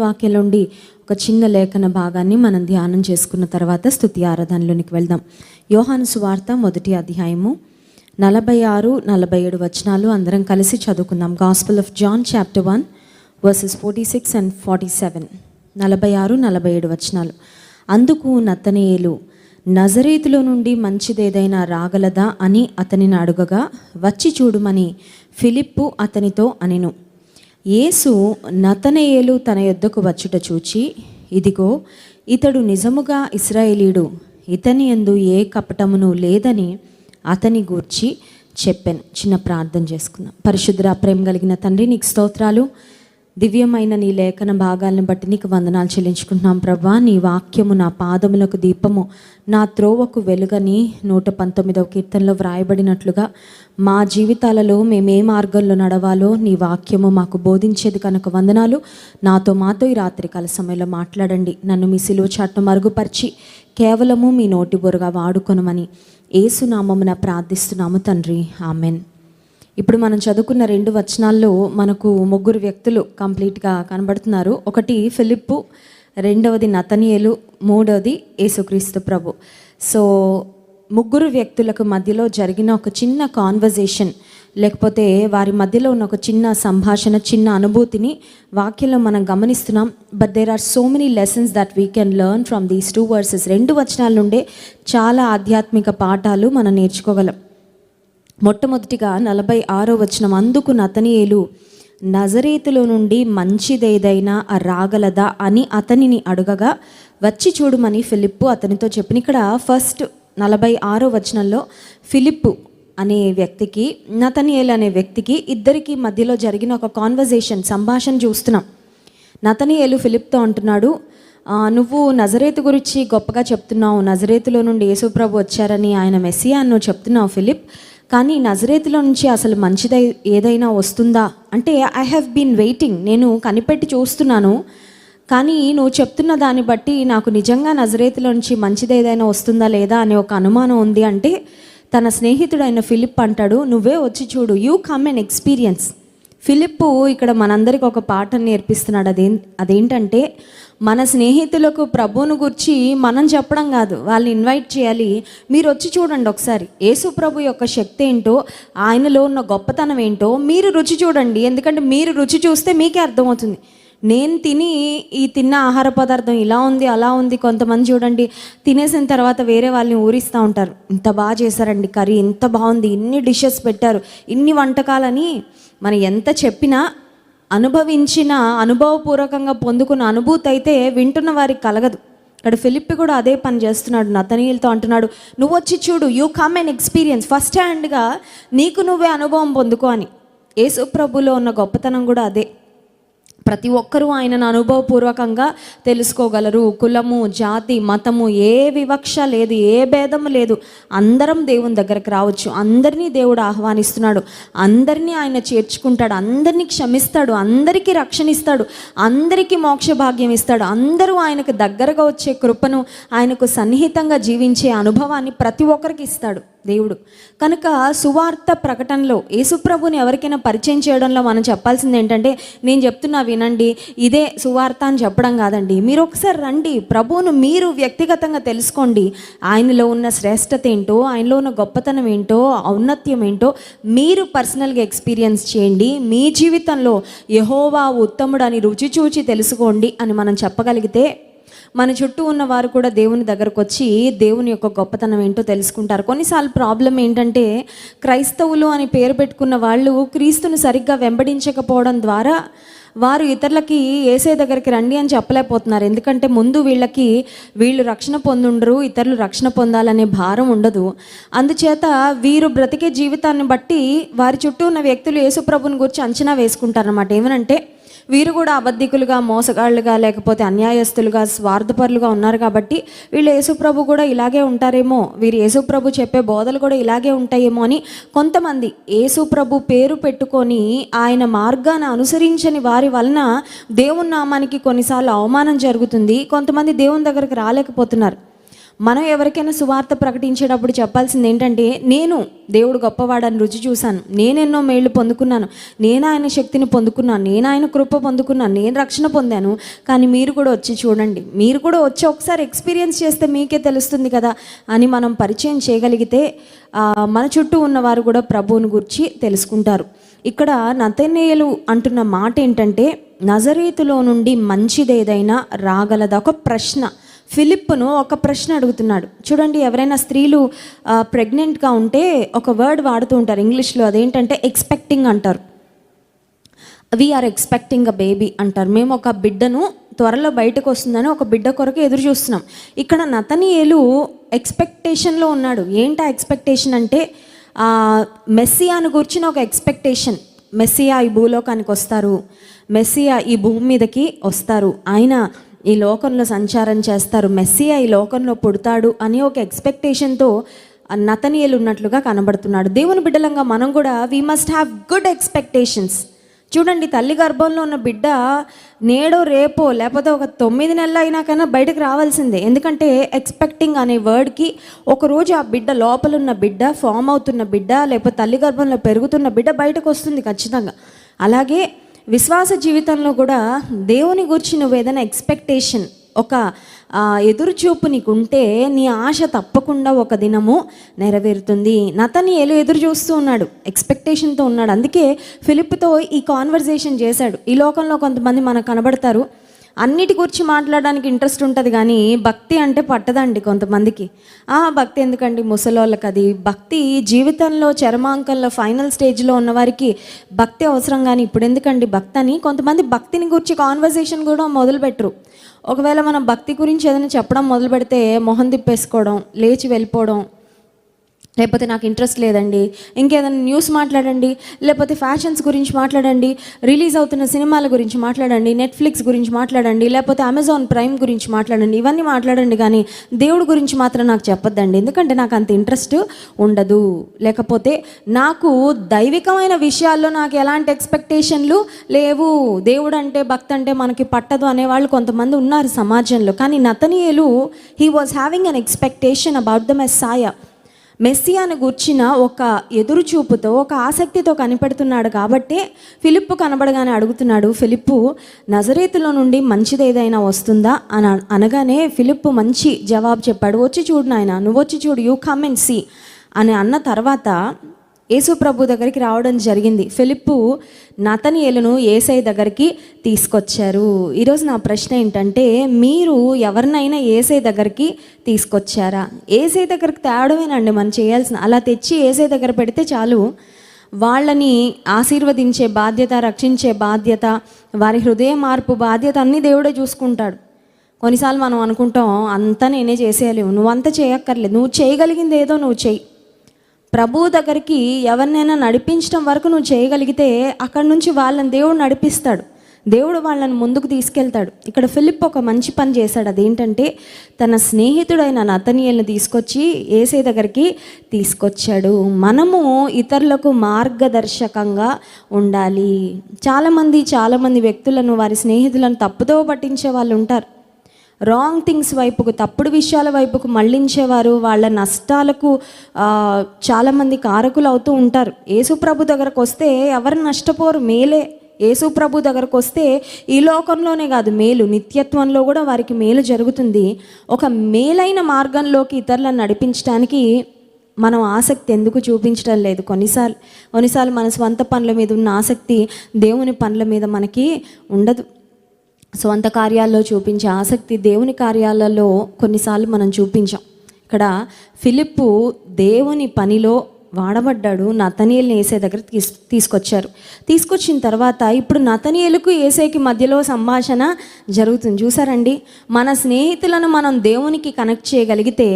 వాక్యం నుండి ఒక చిన్న లేఖన భాగాన్ని మనం ధ్యానం చేసుకున్న తర్వాత స్తుతి ఆరాధనలోనికి వెళ్దాం. యోహాను సువార్త 1వ అధ్యాయము 46-47 వచనాలు అందరం కలిసి చదువుకుందాం. Gospel of John chapter 1 verses 46 and 47. 46-47 వచనాలు. అందుకు నతనయేలు, నజరేతులో నుండి మంచిదేదైనా రాగలదా అని అతనిని అడుగగా, వచ్చి చూడుమని ఫిలిప్పు అతనితో అనెను. యేసు నతనయేలు తన యొద్దకు వచ్చుట చూచి, ఇదిగో ఇతడు నిజముగా ఇశ్రాయేలీయుడు, ఇతని యందు ఏ కపటమును లేదని అతని గూర్చి చెప్పాను. చిన్న ప్రార్థన చేసుకుందాం. పరిశుద్ధ ప్రేమ కలిగిన తండ్రి, నీకు స్తోత్రాలు. దివ్యమైన నీ లేఖన భాగాలను బట్టి నీకు వందనాలు చెల్లించుకుంటున్నాం ప్రభా. నీ వాక్యము నా పాదములకు దీపము, నా త్రోవకు వెలుగని 119వ కీర్తనలో వ్రాయబడినట్లుగా మా జీవితాలలో మేము ఏ మార్గంలో నడవాలో నీ వాక్యము మాకు బోధించేది కనుక వందనాలు. మాతో ఈ రాత్రికాల సమయంలో మాట్లాడండి. నన్ను మీ సిలువ చాటును మరుగుపరిచి కేవలము మీ నోటి బొరుగా వాడుకొనమని యేసునామమున ప్రార్థిస్తున్నాము తండ్రి, ఆమెన్. ఇప్పుడు మనం చదువుకున్న 2 వచనాల్లో మనకు 3 వ్యక్తులు కంప్లీట్గా కనబడుతున్నారు. ఒకటి ఫిలిప్పు, రెండవది నతనయేలు, మూడవది యేసుక్రీస్తు ప్రభు. సో 3 వ్యక్తులకు మధ్యలో జరిగిన ఒక చిన్న కాన్వర్జేషన్, లేకపోతే వారి మధ్యలో ఉన్న ఒక చిన్న సంభాషణ, చిన్న అనుభూతిని వాక్యంలో మనం గమనిస్తున్నాం. But there are so many lessons that we can learn from these 2 verses. 2 వచనాల నుండే చాలా ఆధ్యాత్మిక పాఠాలు మనం నేర్చుకోగలం. మొట్టమొదటిగా 46వ వచనం. అందుకు నతనయేలు, నజరేతులో నుండి మంచిదేదైనా రాగలదా అని అతనిని అడుగగా, వచ్చి చూడమని ఫిలిప్పు అతనితో చెప్పిన. ఇక్కడ ఫస్ట్ 46వ వచనంలో ఫిలిప్పు అనే వ్యక్తికి, నతనయేలు అనే వ్యక్తికి, ఇద్దరికి మధ్యలో జరిగిన ఒక కాన్వర్జేషన్, సంభాషణ చూస్తున్నాం. నతనయేలు ఫిలిప్తో అంటున్నాడు, నువ్వు నజరేతు గురించి గొప్పగా చెప్తున్నావు, నజరేతులో నుండి యేసు ప్రభు వచ్చారని, ఆయన మెస్సియా అని నువ్వు చెప్తున్నావు ఫిలిప్. కానీ నజరేతులో నుంచి అసలు మంచిదై ఏదైనా వస్తుందా అంటే, ఐ హ్యావ్ బీన్ వెయిటింగ్, నేను కనిపెట్టి చూస్తున్నాను, కానీ నువ్వు చెప్తున్న దాన్ని బట్టి నాకు నిజంగా నజరేతులో నుంచి మంచిది ఏదైనా వస్తుందా లేదా అనే ఒక అనుమానం ఉంది. అంటే తన స్నేహితుడైన ఫిలిప్ అంటాడు, నువ్వే వచ్చి చూడు, యూ కమ్ అండ్ ఎక్స్పీరియన్స్. ఫిలిప్పు ఇక్కడ మనందరికి ఒక పాఠం నేర్పిస్తున్నాడు. అదేంటంటే, మన స్నేహితులకు ప్రభువును గురించి మనం చెప్పడం కాదు, వాళ్ళని ఇన్వైట్ చేయాలి. మీరు వచ్చి చూడండి ఒకసారి, యేసు ప్రభు యొక్క శక్తి ఏంటో, ఆయనలో ఉన్న గొప్పతనం ఏంటో మీరు రుచి చూడండి. ఎందుకంటే మీరు రుచి చూస్తే మీకే అర్థమవుతుంది. నేను తిన్న ఆహార పదార్థం ఇలా ఉంది అలా ఉంది. కొంతమంది చూడండి, తినేసిన తర్వాత వేరే వాళ్ళని ఊరిస్తూ ఉంటారు, ఇంత బాగా చేశారండి కర్రీ, ఇంత బాగుంది, ఇన్ని డిషెస్ పెట్టారు, ఇన్ని వంటకాలని. మనం ఎంత చెప్పినా అనుభవించిన, అనుభవపూర్వకంగా పొందుకున్న అనుభూతి అయితే వింటున్న వారికి కలగదు. ఇక్కడ ఫిలిప్ కూడా అదే పని చేస్తున్నాడు. నతనయేలుతో అంటున్నాడు, నువ్వు వచ్చి చూడు, you come and experience, first హ్యాండ్గా నీకు నువ్వే అనుభవం పొందుకో అని. యేసు ప్రభులో ఉన్న గొప్పతనం కూడా అదే. ప్రతి ఒక్కరూ ఆయనను అనుభవపూర్వకంగా తెలుసుకోగలరు. కులము, జాతి, మతము, ఏ వివక్ష లేదు, ఏ భేదము లేదు. అందరం దేవుని దగ్గరకు రావచ్చు. అందరినీ దేవుడు ఆహ్వానిస్తున్నాడు. అందరినీ ఆయన చేర్చుకుంటాడు. అందరినీ క్షమిస్తాడు. అందరికీ రక్షణ ఇస్తాడు. అందరికీ మోక్ష భాగ్యం ఇస్తాడు. అందరూ ఆయనకు దగ్గరగా వచ్చే కృపను, ఆయనకు సన్నిహితంగా జీవించే అనుభవాన్ని ప్రతి ఒక్కరికి ఇస్తాడు దేవుడు. కనుక సువార్త ప్రకటనలో యేసుప్రభుని ఎవరికైనా పరిచయం చేయడంలో మనం చెప్పాల్సింది ఏంటంటే, నేను చెప్తున్నా వినండి, ఇదే సువార్త అని చెప్పడం కాదండి. మీరు ఒకసారి రండి, ప్రభువును మీరు వ్యక్తిగతంగా తెలుసుకోండి. ఆయనలో ఉన్న శ్రేష్టత ఏంటో, ఆయనలో ఉన్న గొప్పతనం ఏంటో, ఔన్నత్యం ఏంటో మీరు పర్సనల్గా ఎక్స్పీరియన్స్ చేయండి. మీ జీవితంలో యెహోవా ఉత్తముడు అని రుచి చూచి తెలుసుకోండి అని మనం చెప్పగలిగితే, మన చుట్టూ ఉన్న వారు కూడా దేవుని దగ్గరకు వచ్చి దేవుని యొక్క గొప్పతనం ఏంటో తెలుసుకుంటారు. కొన్నిసార్లు ప్రాబ్లం ఏంటంటే, క్రైస్తవులు అని పేరు పెట్టుకున్న వాళ్ళు క్రీస్తుని సరిగ్గా వెంబడించకపోవడం ద్వారా వారు ఇతరులకి యేసే దగ్గరికి రండి అని చెప్పలేకపోతున్నారు. ఎందుకంటే ముందు వీళ్ళు రక్షణ పొందుండరు, ఇతరులు రక్షణ పొందాలనే భారం ఉండదు. అందుచేత వీరు బ్రతికే జీవితాన్ని బట్టి వారి చుట్టూ ఉన్న వ్యక్తులు యేసు ప్రభుని గురించి అంచనా వేసుకుంటారన్నమాట. ఏమనంటే, వీరు కూడా అబద్ధికులుగా, మోసగాళ్ళుగా, లేకపోతే అన్యాయస్తులుగా, స్వార్థపరులుగా ఉన్నారు కాబట్టి వీళ్ళు యేసుప్రభు కూడా ఇలాగే ఉంటారేమో, వీరు యేసుప్రభు చెప్పే బోధలు కూడా ఇలాగే ఉంటాయేమో అని కొంతమంది యేసుప్రభు పేరు పెట్టుకొని ఆయన మార్గాన్ని అనుసరించని వారి వలన దేవుని నామానికి కొన్నిసార్లు అవమానం జరుగుతుంది. కొంతమంది దేవుని దగ్గరికి రాలేకపోతున్నారు. మనం ఎవరికైనా సువార్త ప్రకటించేటప్పుడు చెప్పాల్సింది ఏంటంటే, నేను దేవుడు గొప్పవాడని రుచి చూశాను, నేనెన్నో మేళ్ళు పొందుకున్నాను, నేను ఆయన శక్తిని పొందుకున్నాను, నేను ఆయన కృప పొందుకున్నాను, నేను రక్షణ పొందాను, కానీ మీరు కూడా వచ్చి చూడండి, మీరు కూడా వచ్చి ఒకసారి ఎక్స్పీరియన్స్ చేస్తే మీకే తెలుస్తుంది కదా అని మనం పరిచయం చేయగలిగితే మన చుట్టూ ఉన్నవారు కూడా ప్రభువుని గురించి తెలుసుకుంటారు. ఇక్కడ నతనేలు అంటున్న మాట ఏంటంటే, నజరేతులో నుండి మంచిదేదైనా రాగలదా? ఒక ప్రశ్న. ఫిలిప్పును ఒక ప్రశ్న అడుగుతున్నాడు. చూడండి, ఎవరైనా స్త్రీలు ప్రెగ్నెంట్గా ఉంటే ఒక వర్డ్ వాడుతూ ఉంటారు ఇంగ్లీష్లో, అదేంటంటే ఎక్స్పెక్టింగ్ అంటారు. వీఆర్ ఎక్స్పెక్టింగ్ అ బేబీ అంటారు. మేము ఒక బిడ్డను త్వరలో బయటకు వస్తుందని ఒక బిడ్డ కొరకు ఎదురు చూస్తున్నాం. ఇక్కడ నతనీయేలు ఎక్స్పెక్టేషన్లో ఉన్నాడు. ఏంటా ఎక్స్పెక్టేషన్ అంటే, మెస్సియాను గురించిన ఒక ఎక్స్పెక్టేషన్. మెస్సియా ఈ భూలోకానికి వస్తారు, మెస్సియా ఈ భూమి మీదకి వస్తారు, ఆయన ఈ లోకంలో సంచారం చేస్తారు, మెస్సియా ఈ లోకంలో పుడతాడు అని ఒక ఎక్స్పెక్టేషన్తో నతనీయేలు ఉన్నట్లుగా కనబడుతున్నాడు. దేవుని బిడ్డలంగా మనం కూడా we must have good expectations. చూడండి, తల్లి గర్భంలో ఉన్న బిడ్డ నేడో రేపో లేకపోతే ఒక 9 నెలలు అయినాకైనా బయటకు రావాల్సిందే. ఎందుకంటే ఎక్స్పెక్టింగ్ అనే వర్డ్కి ఒకరోజు ఆ బిడ్డ, లోపల ఉన్న బిడ్డ, ఫామ్ అవుతున్న బిడ్డ, లేకపోతే తల్లి గర్భంలో పెరుగుతున్న బిడ్డ బయటకు వస్తుంది ఖచ్చితంగా. అలాగే విశ్వాస జీవితంలో కూడా దేవుని గురించి నువ్వు ఏదైనా ఎక్స్పెక్టేషన్, ఒక ఎదురుచూపు నీకుంటే నీ ఆశ తప్పకుండా ఒక దినము నెరవేరుతుంది. నతనీయేలు ఎదురు చూస్తూ ఉన్నాడు, ఎక్స్పెక్టేషన్తో ఉన్నాడు. అందుకే ఫిలిప్పుతో ఈ కాన్వర్జేషన్ చేశాడు. ఈ లోకంలో కొంతమంది మనకు కనబడతారు, అన్నిటి గురించి మాట్లాడడానికి ఇంట్రెస్ట్ ఉంటుంది, కానీ భక్తి అంటే పట్టదండి కొంతమందికి. భక్తి ఎందుకండి ముసలోళ్ళకి, అది భక్తి జీవితంలో చరమాంకంలో ఫైనల్ స్టేజ్లో ఉన్నవారికి భక్తి అవసరం, కానీ ఇప్పుడు ఎందుకండి భక్తి అని కొంతమంది భక్తిని గురించి కాన్వర్జేషన్ కూడా మొదలుపెట్టరు. ఒకవేళ మనం భక్తి గురించి ఏదైనా చెప్పడం మొదలు పెడితే మొహం తిప్పేసుకోవడం, లేచి వెళ్ళిపోవడం, లేకపోతే నాకు ఇంట్రెస్ట్ లేదండి, ఇంకేదైనా న్యూస్ మాట్లాడండి, లేకపోతే ఫ్యాషన్స్ గురించి మాట్లాడండి, రిలీజ్ అవుతున్న సినిమాల గురించి మాట్లాడండి, నెట్ఫ్లిక్స్ గురించి మాట్లాడండి, లేకపోతే అమెజాన్ ప్రైమ్ గురించి మాట్లాడండి, ఇవన్నీ మాట్లాడండి, కానీ దేవుడి గురించి మాత్రం నాకు చెప్పొద్దండి, ఎందుకంటే నాకు అంత ఇంట్రెస్ట్ ఉండదు, లేకపోతే నాకు దైవికమైన విషయాల్లో నాకు ఎలాంటి ఎక్స్పెక్టేషన్లు లేవు, దేవుడు అంటే భక్తి అంటే మనకి పట్టదు అనేవాళ్ళు కొంతమంది ఉన్నారు సమాజంలో. కానీ నతనీయేలు he was having an expectation about the Messiah. మెస్సియాను గూర్చిన ఒక ఎదురుచూపుతో, ఒక ఆసక్తితో కనిపెడుతున్నాడు. కాబట్టి ఫిలిప్పు కనబడగానే అడుగుతున్నాడు, ఫిలిప్పు, నజరేతులో నుండి మంచిది ఏదైనా వస్తుందా అని అనగానే ఫిలిప్పు మంచి జవాబు చెప్పాడు. వచ్చి చూడు నాయన, నువ్వు వచ్చి చూడు, యూ కమ్ అండ్ సీ అని అన్న తర్వాత యేసు ప్రభు దగ్గరికి రావడం జరిగింది. ఫిలిప్పు నతనీయేలును యేసయ్య దగ్గరికి తీసుకొచ్చారు. ఈరోజు నా ప్రశ్న ఏంటంటే, మీరు ఎవరినైనా యేసయ్య దగ్గరికి తీసుకొచ్చారా? యేసయ్య దగ్గరికి తేవడమేనండి మనం చేయాల్సిన. అలా తెచ్చి యేసయ్య దగ్గర పెడితే చాలు. వాళ్ళని ఆశీర్వదించే బాధ్యత, రక్షించే బాధ్యత, వారి హృదయ మార్పు బాధ్యత అన్నీ దేవుడే చూసుకుంటాడు. కొన్నిసార్లు మనం అనుకుంటాం, అంతా నేనే చేసేయలేవు. నువ్వంతా చేయక్కర్లేదు, నువ్వు చేయగలిగింది ఏదో నువ్వు చెయ్యి. ప్రభువు దగ్గరికి ఎవరినైనా నడిపించడం వరకు నువ్వు చేయగలిగితే అక్కడి నుంచి వాళ్ళని దేవుడు నడిపిస్తాడు, దేవుడు వాళ్ళని ముందుకు తీసుకెళ్తాడు. ఇక్కడ ఫిలిప్ ఒక మంచి పని చేశాడు. అదేంటంటే, తన స్నేహితుడైన నతనీయేలుని తీసుకొచ్చి యేసయ్య దగ్గరికి తీసుకొచ్చాడు. మనము ఇతరులకు మార్గదర్శకంగా ఉండాలి. చాలామంది వ్యక్తులను, వారి స్నేహితులను తప్పుదో పట్టించే వాళ్ళు ఉంటారు. రాంగ్ థింగ్స్ వైపుకు, తప్పుడు విషయాల వైపుకు మళ్ళించేవారు, వాళ్ళ నష్టాలకు చాలామంది కారకులు అవుతూ ఉంటారు. యేసుప్రభు దగ్గరకు వస్తే ఎవరు నష్టపోరు, మేలే. యేసుప్రభు దగ్గరకు వస్తే ఈ లోకంలోనే కాదు, మేలు నిత్యత్వంలో కూడా వారికి మేలు జరుగుతుంది. ఒక మేలైన మార్గంలోకి ఇతరులను నడిపించడానికి మనం ఆసక్తి ఎందుకు చూపించడం లేదు? కొన్నిసార్లు మన స్వంత పనుల మీద ఉన్న ఆసక్తి దేవుని పనుల మీద మనకి ఉండదు. స్వంత కార్యాల్లో చూపించే ఆసక్తి దేవుని కార్యాలలో కొన్నిసార్లు మనం చూపించాం. ఇక్కడ ఫిలిప్పు దేవుని పనిలో వాడబడ్డాడు. నతనీయేలుని యేసయ్య దగ్గర తీసుకొచ్చిన తర్వాత ఇప్పుడు నతనీయేలుకు యేసయ్యకి మధ్యలో సంభాషణ జరుగుతుంది. చూసారండి, మన స్నేహితులను మనం దేవునికి కనెక్ట్ చేయగలిగితే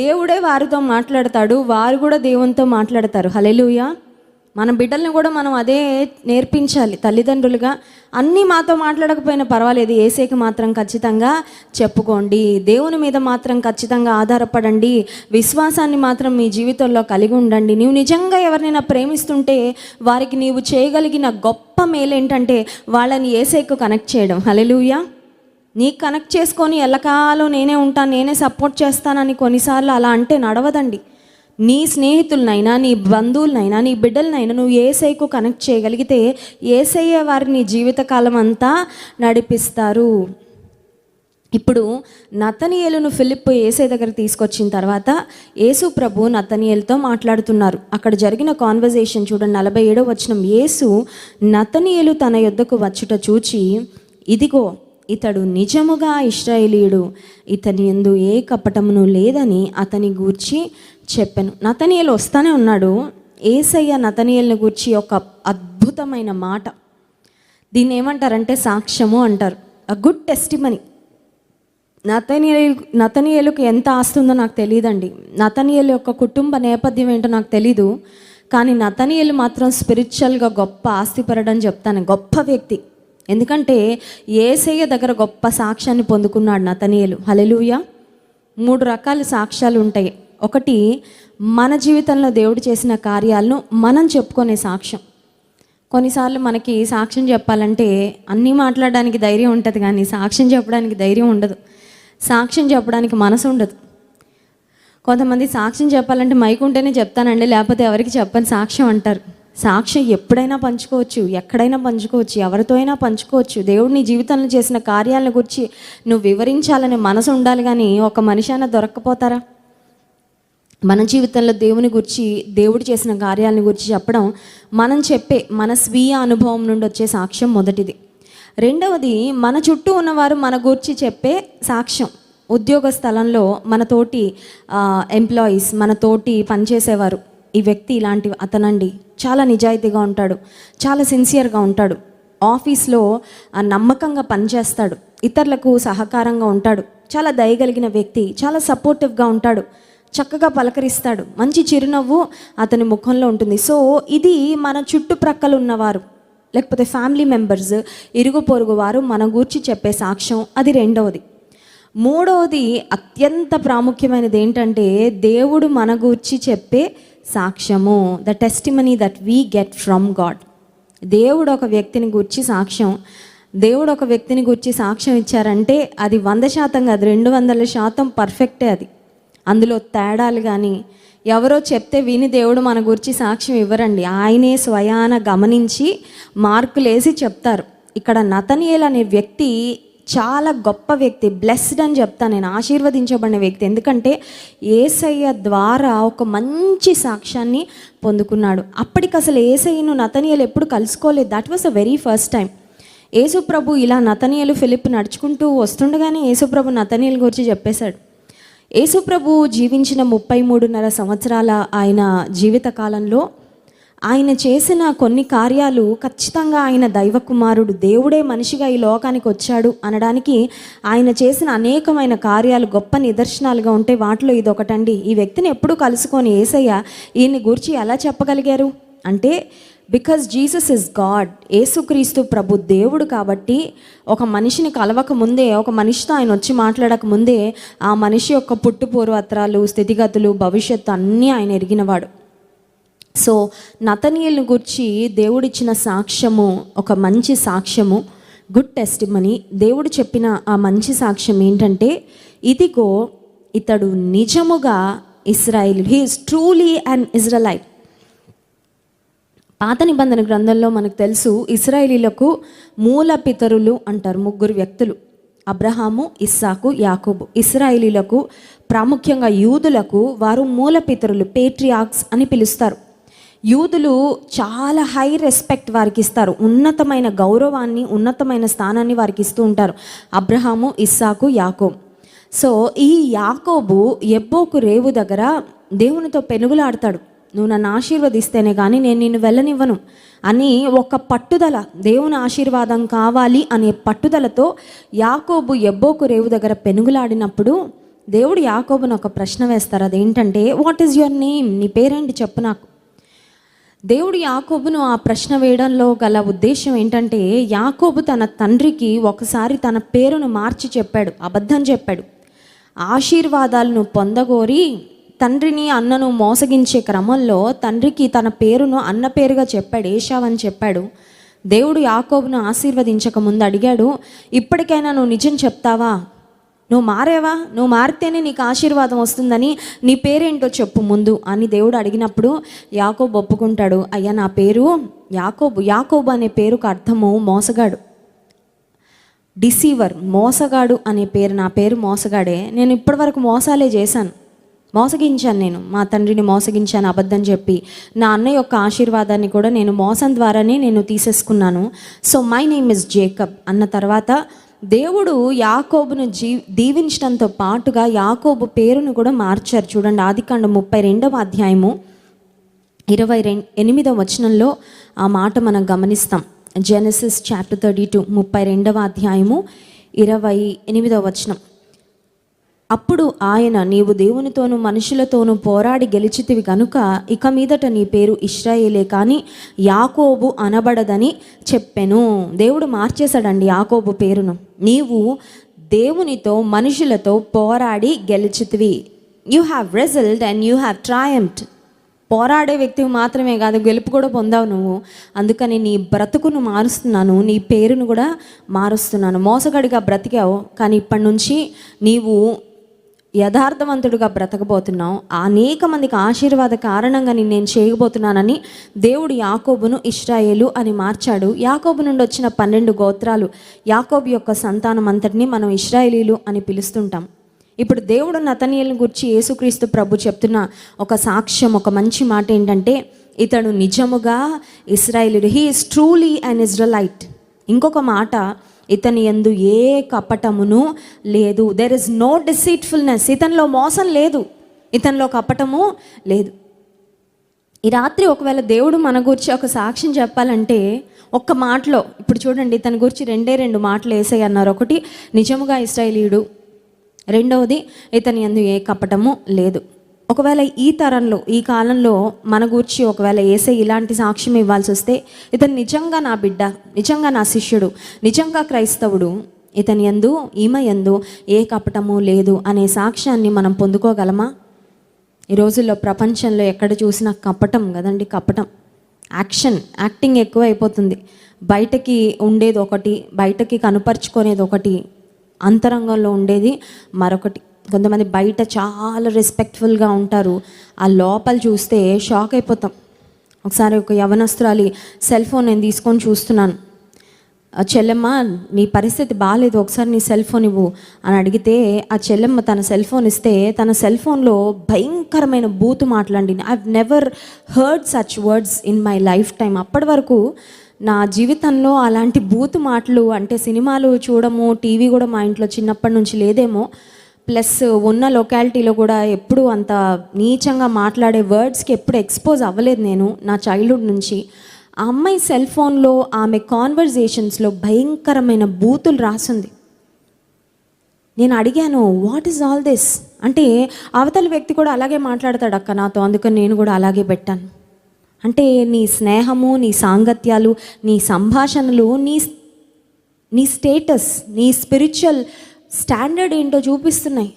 దేవుడే వారితో మాట్లాడతాడు, వారు కూడా దేవునితో మాట్లాడతారు. హల్లెలూయా. మన బిడ్డల్ని కూడా మనం అదే నేర్పించాలి. తల్లిదండ్రులుగా అన్నీ మాతో మాట్లాడకపోయినా పర్వాలేదు, యేసయ్యకి మాత్రం ఖచ్చితంగా చెప్పుకోండి, దేవుని మీద మాత్రం ఖచ్చితంగా ఆధారపడండి, విశ్వాసాన్ని మాత్రం మీ జీవితంలో కలిగి ఉండండి. నీవు నిజంగా ఎవరినైనా ప్రేమిస్తుంటే వారికి నీవు చేయగలిగిన గొప్ప మేలు ఏంటంటే వాళ్ళని యేసయ్యకు కనెక్ట్ చేయడం. హల్లెలూయా. నీకు కనెక్ట్ చేసుకొని ఎల్లకాలం నేనే ఉంటాను, నేనే సపోర్ట్ చేస్తానని కొన్నిసార్లు అలా అంటే నడవదండి. నీ స్నేహితులనైనా, నీ బంధువులనైనా, నీ బిడ్డలనైనా నువ్వు యేసయ్యకు కనెక్ట్ చేయగలిగితే యేసయ్య వారి నీ జీవితకాలం అంతా నడిపిస్తారు. ఇప్పుడు నతనీయేలును ఫిలిప్పు యేసయ్య దగ్గర తీసుకొచ్చిన తర్వాత యేసు ప్రభు నతనీయేలుతో మాట్లాడుతున్నారు. అక్కడ జరిగిన కాన్వర్జేషన్ చూడండి, 47వ వచనం. యేసు నతనీయేలు తన యొద్దకు వచ్చుట చూచి, ఇదిగో ఇతడు నిజముగా ఇశ్రాయేలీయుడు, ఇతని యందు ఏ కపటమును లేదని అతని గూర్చి చెప్పెను. నతనీయేలు వస్తానే ఉన్నాడు. యేసయ్య నతనీయేలును గూర్చి ఒక అద్భుతమైన మాట, దీన్ని ఏమంటారంటే సాక్ష్యము అంటారు. A good testimony. నతనీయేలుకు ఎంత ఆస్తుందో నాకు తెలియదండి, నతనీయేలు యొక్క కుటుంబ నేపథ్యం ఏంటో నాకు తెలీదు, కానీ నతనీయేలు మాత్రం స్పిరిచువల్గా గొప్ప ఆస్తిపరుడని చెప్తాను, గొప్ప వ్యక్తి. ఎందుకంటే యేసయ్య దగ్గర గొప్ప సాక్ష్యాన్ని పొందుకున్నాడు నతనీయేలు. హల్లెలూయా. 3 రకాల సాక్ష్యాలు ఉంటాయి. ఒకటి, మన జీవితంలో దేవుడు చేసిన కార్యాలను మనం చెప్పుకునే సాక్ష్యం. కొన్నిసార్లు మనకి సాక్ష్యం చెప్పాలంటే అన్నీ మాట్లాడడానికి ధైర్యం ఉంటుంది, కానీ సాక్ష్యం చెప్పడానికి ధైర్యం ఉండదు, సాక్ష్యం చెప్పడానికి మనసు ఉండదు. కొంతమంది సాక్ష్యం చెప్పాలంటే మైక్ ఉంటేనే చెప్తానండి, లేకపోతే ఎవరికి చెప్పని సాక్ష్యం అంటారు. సాక్ష్యం ఎప్పుడైనా పంచుకోవచ్చు, ఎక్కడైనా పంచుకోవచ్చు, ఎవరితో అయినా పంచుకోవచ్చు. దేవుడు నీ జీవితంలో చేసిన కార్యాలను గురించి నువ్వు వివరించాలనే మనసు ఉండాలి, కానీ ఒక మనిషి అయినా దొరక్కపోతారా? మన జీవితంలో దేవుని గురించి, దేవుడు చేసిన కార్యాలను గురించి చెప్పడం మనం చెప్పే మన స్వీయ అనుభవం నుండి వచ్చే సాక్ష్యం మొదటిది. రెండవది, మన చుట్టూ ఉన్నవారు మన గురించి చెప్పే సాక్ష్యం. ఉద్యోగ స్థలంలో మన తోటి ఎంప్లాయీస్, మన తోటి పనిచేసేవారు, ఈ వ్యక్తి ఇలాంటి అతనండి, చాలా నిజాయితీగా ఉంటాడు, చాలా సిన్సియర్గా ఉంటాడు, ఆఫీస్లో నమ్మకంగా పనిచేస్తాడు, ఇతరులకు సహకారంగా ఉంటాడు, చాలా దయగలిగిన వ్యక్తి, చాలా సపోర్టివ్గా ఉంటాడు, చక్కగా పలకరిస్తాడు, మంచి చిరునవ్వు అతని ముఖంలో ఉంటుంది. సో ఇది మన చుట్టుప్రక్కల ఉన్నవారు, లేకపోతే ఫ్యామిలీ మెంబర్స్, ఇరుగు పొరుగు వారు మన గూర్చి చెప్పే సాక్ష్యం. అది రెండవది. మూడవది అత్యంత ప్రాముఖ్యమైనది ఏంటంటే దేవుడు మన గూర్చి చెప్పే సాక్ష్యము. The testimony that we get from God. దేవుడు ఒక వ్యక్తిని గూర్చి సాక్ష్యం, దేవుడు ఒక వ్యక్తిని గూర్చి సాక్ష్యం ఇచ్చారంటే అది 100% కాదు, 200% పర్ఫెక్టే. అది అందులో తేడాలు కానీ ఎవరో చెప్తే విని దేవుడు మన గురించి సాక్ష్యం ఇవ్వరండి, ఆయనే స్వయాన గమనించి మార్కులేసి చెప్తారు. ఇక్కడ నతనీయేలు అనే వ్యక్తి చాలా గొప్ప వ్యక్తి, బ్లెస్డ్ అని చెప్తాను నేను, ఆశీర్వదించబడిన వ్యక్తి. ఎందుకంటే యేసయ్య ద్వారా ఒక మంచి సాక్ష్యాన్ని పొందుకున్నాడు. అప్పటికి అసలు యేసయ్యను నతనీయేలు ఎప్పుడు కలుసుకోలేదు. That was the very first time. యేసుప్రభు ఇలా నతనీయేలు ఫిలిప్ నడుచుకుంటూ వస్తుండగానే యేసుప్రభు నతనీయేలు గురించి చెప్పేశాడు. యేసుప్రభు జీవించిన 33.5 సంవత్సరాల ఆయన జీవిత కాలంలో ఆయన చేసిన కొన్ని కార్యాలు ఖచ్చితంగా ఆయన దైవ కుమారుడు, దేవుడే మనిషిగా ఈ లోకానికి వచ్చాడు అనడానికి ఆయన చేసిన అనేకమైన కార్యాలు గొప్ప నిదర్శనాలుగా ఉంటే వాటిలో ఇదొకటండి. ఈ వ్యక్తిని ఎప్పుడు కలుసుకొని యేసయ్య ఈయన్ని గురించి ఎలా చెప్పగలిగారు అంటే, బికాజ్ జీసస్ ఇస్ గాడ్. యేసుక్రీస్తు ప్రభు దేవుడు కాబట్టి ఒక మనిషిని కలవక ముందే, ఒక మనిషితో ఆయన వచ్చి మాట్లాడక ముందే ఆ మనిషి యొక్క పుట్టుపూర్వత్రాలు, స్థితిగతులు, భవిష్యత్తు అన్నీ ఆయన ఎరిగినవాడు. సో నతనీయేలును గురించి దేవుడిచ్చిన సాక్ష్యము ఒక మంచి సాక్ష్యము, గుడ్ టెస్టిమనీ. దేవుడు చెప్పిన ఆ మంచి సాక్ష్యం ఏంటంటే, ఇదిగో ఇతడు నిజముగా ఇశ్రాయేలు, హీ ఈజ్ ట్రూలీ అన్ ఇజ్రాయెలైట్. పాత నిబంధన గ్రంథంలో మనకు తెలుసు, ఇశ్రాయేలీలకు మూల పితరులు అంటారు 3 వ్యక్తులు, అబ్రహాము, ఇస్సాకు, యాకోబు. ఇశ్రాయేలీలకు ప్రాముఖ్యంగా యూదులకు వారు మూల పితరులు, పేట్రియార్క్స్ అని పిలుస్తారు. యూదులు చాలా హై రెస్పెక్ట్ వారికి ఇస్తారు, ఉన్నతమైన గౌరవాన్ని, ఉన్నతమైన స్థానాన్ని వారికి ఇస్తూ ఉంటారు. అబ్రహాము, ఇస్సాకు, యాకోబు. సో ఈ యాకోబు ఎబ్బోకు రేవు దగ్గర దేవునితో పెనుగులాడతాడు, నువ్వు నన్ను ఆశీర్వదిస్తేనే కానీ నేను నిన్ను వెళ్ళనివ్వను అని ఒక పట్టుదల, దేవుని ఆశీర్వాదం కావాలి అనే పట్టుదలతో యాకోబు ఎబ్బోకు రేవు దగ్గర పెనుగులాడినప్పుడు దేవుడు యాకోబును ఒక ప్రశ్న వేస్తారు. అదేంటంటే, వాట్ ఈజ్ యువర్ నేమ్, నీ పేరేంటి చెప్పు నాకు. దేవుడు యాకోబును ఆ ప్రశ్న వేయడంలో గల ఉద్దేశం ఏంటంటే, యాకోబు తన తండ్రికి ఒకసారి తన పేరును మార్చి చెప్పాడు, అబద్ధం చెప్పాడు. ఆశీర్వాదాలను పొందగోరి తండ్రిని అన్నను మోసగించే క్రమంలో తండ్రికి తన పేరును అన్న పేరుగా చెప్పాడు, ఏశావు అని చెప్పాడు. దేవుడు యాకోబును ఆశీర్వదించక ముందు అడిగాడు, ఇప్పటికైనా నువ్వు నిజం చెప్తావా, నువ్వు మారేవా, నువ్వు మారితేనే నీకు ఆశీర్వాదం వస్తుందని, నీ పేరేంటో చెప్పు ముందు అని దేవుడు అడిగినప్పుడు యాకోబు ఒప్పుకుంటాడు, అయ్యా నా పేరు యాకోబు. యాకోబు అనే పేరుకు అర్థము మోసగాడు, డిసీవర్, మోసగాడు అనే పేరు. నా పేరు మోసగాడే. నేను ఇప్పటివరకు మోసాలే చేశాను, మోసగించాను, నేను మా తండ్రిని మోసగించాను అబద్ధం చెప్పి. నా అన్న యొక్క ఆశీర్వాదాన్ని కూడా నేను మోసం ద్వారానే నేను తీసేసుకున్నాను. So my name is Jacob అన్న తర్వాత దేవుడు యాకోబును దీవించడంతో పాటుగా యాకోబు పేరును కూడా మార్చారు. చూడండి, ఆదికాండం 32వ అధ్యాయము 28వ వచనంలో ఆ మాట మనం గమనిస్తాం. జెనసిస్ చాప్టర్ 32 32వ అధ్యాయము 28వ వచనం. అప్పుడు ఆయన, నీవు దేవునితోనూ మనుషులతోనూ పోరాడి గెలిచితివి కనుక ఇక మీదట నీ పేరు ఇశ్రాయేలే కానీ యాకోబు అనబడదని చెప్పెను. దేవుడు మార్చేశాడండి యాకోబు పేరును. నీవు దేవునితో మనుషులతో పోరాడి గెలిచితివి. You have wrestled and you have triumphed. పోరాడే వ్యక్తివి మాత్రమే కాదు, గెలుపు కూడా పొందావు నువ్వు. అందుకని నీ బ్రతుకును మారుస్తున్నాను, నీ పేరును కూడా మారుస్తున్నాను. మోసగాడిగా బ్రతికావు, కానీ ఇప్పటి నుంచి నీవు యథార్థవంతుడుగా బ్రతకబోతున్నావు. అనేక మందికి ఆశీర్వాద కారణంగా నేను చేయబోతున్నానని దేవుడు యాకోబును ఇశ్రాయేలు అని మార్చాడు. యాకోబు నుండి వచ్చిన 12 గోత్రాలు, యాకోబు యొక్క సంతానం అంతటినీ మనం ఇశ్రాయేలీలు అని పిలుస్తుంటాం. ఇప్పుడు దేవుడు నతనీయులను గురించి యేసుక్రీస్తు ప్రభు చెప్తున్న ఒక సాక్ష్యం, ఒక మంచి మాట ఏంటంటే, ఇతడు నిజముగా ఇశ్రాయేలీయుడు. He is truly an Israelite. ఇంకొక మాట, ఇతని యందు ఏ కపటమును లేదు. There is no deceitfulness. ఇతనిలో మోసం లేదు, ఇతనిలో కపటము లేదు. ఈ రాత్రి ఒకవేళ దేవుడు మన గురించి ఒక సాక్ష్యం చెప్పాలంటే ఒక్క మాటలో, ఇప్పుడు చూడండి, ఇతని గురించి 2 మాటలు వేసాయి అన్నారు. ఒకటి, నిజముగా ఇశ్రాయేలీయుడు. రెండవది, ఇతని యందు ఏ కపటము లేదు. ఒకవేళ ఈ తరంలో, ఈ కాలంలో మన గురించి ఒకవేళ ఏసే ఇలాంటి సాక్ష్యం ఇవ్వాల్సి వస్తే, ఇతను నిజంగా నా బిడ్డ, నిజంగా నా శిష్యుడు, నిజంగా క్రైస్తవుడు, ఇతని యందు ఈమె యందు ఏ కపటము లేదు అనే సాక్ష్యాన్ని మనం పొందుకోగలమా? ఈ రోజుల్లో ప్రపంచంలో ఎక్కడ చూసినా కపటం కదండి, కపటం, యాక్టింగ్ ఎక్కువ అయిపోతుంది. బయటకి ఉండేది ఒకటి, బయటకి కనుపరుచుకునేది ఒకటి, అంతరంగంలో ఉండేది మరొకటి. కొంతమంది బయట చాలా రెస్పెక్ట్ఫుల్గా ఉంటారు, ఆ లోపల చూస్తే షాక్ అయిపోతాం. ఒకసారి ఒక యవనస్తురాలి సెల్ ఫోన్ నేను తీసుకొని చూస్తున్నాను. చెల్లెమ్మ నీ పరిస్థితి బాగాలేదు, ఒకసారి నీ సెల్ ఫోన్ ఇవ్వు అని అడిగితే ఆ చెల్లెమ్మ తన సెల్ ఫోన్ ఇస్తే తన సెల్ ఫోన్లో భయంకరమైన బూతు మాటలండి. I've never heard such words in my lifetime. అప్పటి వరకు నా జీవితంలో అలాంటి బూతు మాటలు, అంటే సినిమాలు చూడము, టీవీ కూడా మా ఇంట్లో చిన్నప్పటి నుంచి లేదేమో, ప్లస్ ఉన్న లొకాలిటీలో కూడా ఎప్పుడు అంత నీచంగా మాట్లాడే వర్డ్స్కి ఎప్పుడు ఎక్స్పోజ్ అవ్వలేదు నేను నా చైల్డ్హుడ్ నుంచి. ఆ అమ్మాయి సెల్ ఫోన్లో ఆమె కాన్వర్జేషన్స్లో భయంకరమైన బూతులు రాసింది. నేను అడిగాను, వాట్ ఈజ్ ఆల్ దిస్ అంటే, అవతల వ్యక్తి కూడా అలాగే మాట్లాడతాడు అక్క నాతో, అందుకని నేను కూడా అలాగే పెట్టాను. అంటే నీ స్నేహము, నీ సాంగత్యాలు, నీ సంభాషణలు, నీ స్టేటస్, నీ స్పిరిచువల్ స్టాండర్డ్ ఏంటో చూపిస్తున్నాయి.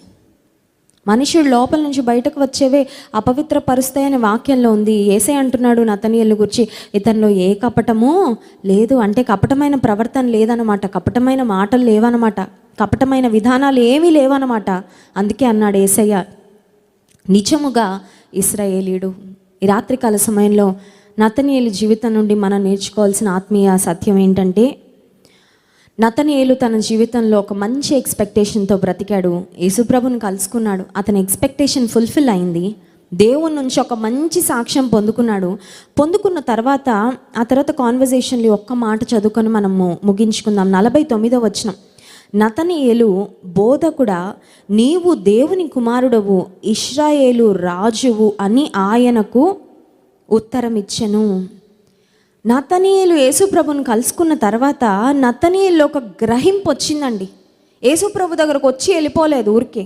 మనుషుడు లోపల నుంచి బయటకు వచ్చేవే అపవిత్రపరుస్తాయనే వాక్యంలో ఉంది. యేసే అంటున్నాడు నతనీయుల గురించి, ఇతనిలో ఏ కపటము లేదు. అంటే కపటమైన ప్రవర్తన లేదనమాట, కపటమైన మాటలు లేవనమాట, కపటమైన విధానాలు ఏమీ లేవనమాట. అందుకే అన్నాడు యేసయ్య, నిజముగా ఇశ్రాయేలీయుడు. ఈ రాత్రికాల సమయంలో నతనీయుల జీవితం నుండి మనం నేర్చుకోవాల్సిన ఆత్మీయ సత్యం ఏంటంటే, నతనీయులు తన జీవితంలో ఒక మంచి ఎక్స్పెక్టేషన్తో బ్రతికాడు. యేసుప్రభుని కలుసుకున్నాడు, అతని ఎక్స్పెక్టేషన్ ఫుల్ఫిల్ అయింది. దేవుని నుంచి ఒక మంచి సాక్ష్యం పొందుకున్న తర్వాత ఆ తర్వాత కాన్వర్జేషన్లో ఒక్క మాట చదువుకొని మనము ముగించుకుందాం. 49వ వచనం. నతనీయులు, బోధకుడా, నీవు దేవుని కుమారుడవు, ఇశ్రాయేలు రాజువు అని ఆయనకు ఉత్తరం ఇచ్చెను. నతనీయులు యేసుప్రభుని కలుసుకున్న తర్వాత నతనీయుల్లో ఒక గ్రహింపు వచ్చిందండి. యేసుప్రభు దగ్గరకు వచ్చి వెళ్ళిపోలేదు ఊరికే.